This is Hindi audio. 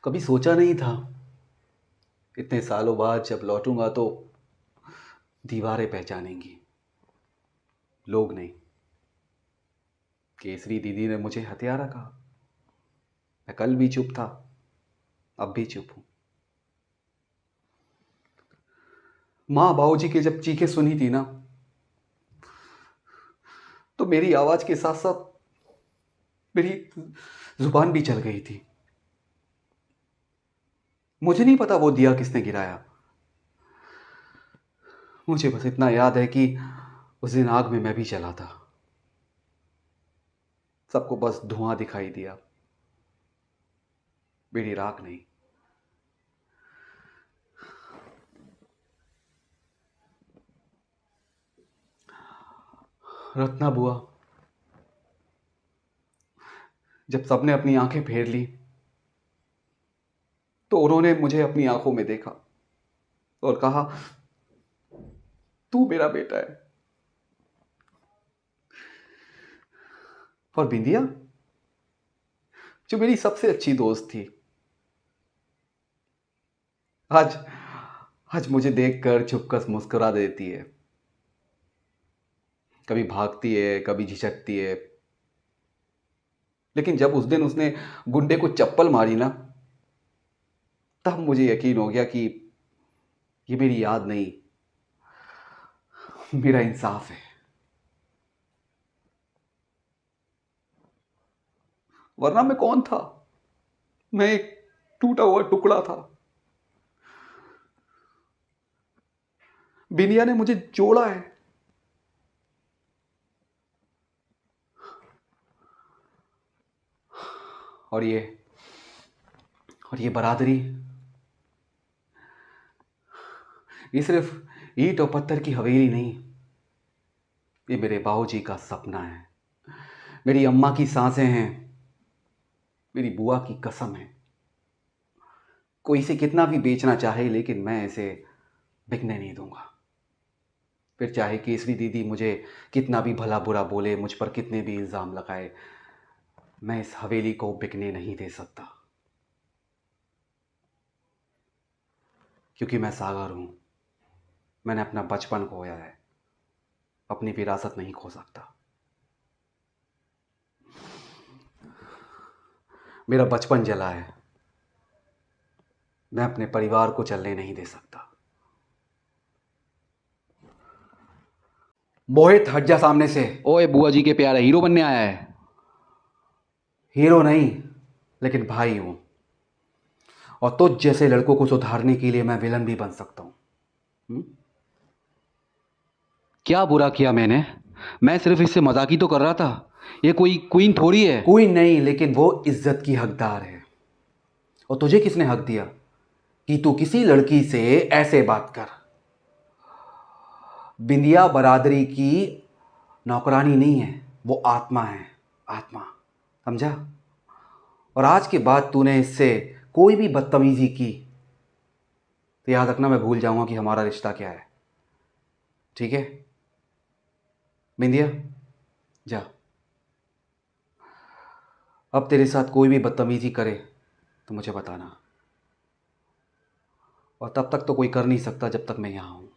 कभी सोचा नहीं था इतने सालों बाद जब लौटूंगा तो दीवारें पहचानेंगी, लोग नहीं। केसरी दीदी ने मुझे हत्यारा कहा। मैं कल भी चुप था, अब भी चुप हूं। माँ बाबूजी की जब चीखें सुनी थी ना, तो मेरी आवाज के साथ साथ मेरी जुबान भी चल गई थी। मुझे नहीं पता वो दिया किसने गिराया। मुझे बस इतना याद है कि उस दिन आग में मैं भी चला था। सबको बस धुआं दिखाई दिया, मेरी राख नहीं। रत्ना बुआ, जब सबने अपनी आंखें फेर ली तो उन्होंने मुझे अपनी आंखों में देखा और कहा, तू मेरा बेटा है। और बिंदिया, जो मेरी सबसे अच्छी दोस्त थी, आज आज मुझे देखकर चुपकर मुस्कुरा देती है। कभी भागती है, कभी झिझकती है, लेकिन जब उस दिन उसने गुंडे को चप्पल मारी ना, तब मुझे यकीन हो गया कि ये मेरी याद नहीं, मेरा इंसाफ है। वरना मैं कौन था? मैं एक टूटा हुआ टुकड़ा था। बिनिया ने मुझे जोड़ा है। और ये बरादरी, ये सिर्फ ईंट और पत्थर की हवेली नहीं, ये मेरे बाबूजी का सपना है, मेरी अम्मा की सांसें हैं, मेरी बुआ की कसम है। कोई इसे कितना भी बेचना चाहे, लेकिन मैं इसे बिकने नहीं दूंगा। फिर चाहे केसरी दीदी मुझे कितना भी भला बुरा बोले, मुझ पर कितने भी इल्ज़ाम लगाए, मैं इस हवेली को बिकने नहीं दे सकता। क्योंकि मैं सागर हूं, मैंने अपना बचपन खोया है, अपनी विरासत नहीं खो सकता। मेरा बचपन जला है, मैं अपने परिवार को चलने नहीं दे सकता। मोहित, हट जा सामने से। ओए बुआ जी के प्यारे, हीरो बनने आया है? हीरो नहीं, लेकिन भाई हूं। और तुझ जैसे लड़कों को सुधारने के लिए मैं विलन भी बन सकता हूं। क्या बुरा किया मैंने? मैं सिर्फ इससे मजाक ही तो कर रहा था। ये कोई क्वीन थोड़ी है। कोई नहीं, लेकिन वो इज्जत की हकदार है। और तुझे किसने हक दिया कि तू किसी लड़की से ऐसे बात कर? बिंदिया बरादरी की नौकरानी नहीं है, वो आत्मा है, आत्मा। समझा? और आज के बाद तूने इससे कोई भी बदतमीजी की तो याद रखना, मैं भूल जाऊंगा कि हमारा रिश्ता क्या है। ठीक है बिंदिया, जा। अब तेरे साथ कोई भी बदतमीजी करे तो मुझे बताना। और तब तक तो कोई कर नहीं सकता जब तक मैं यहाँ हूँ।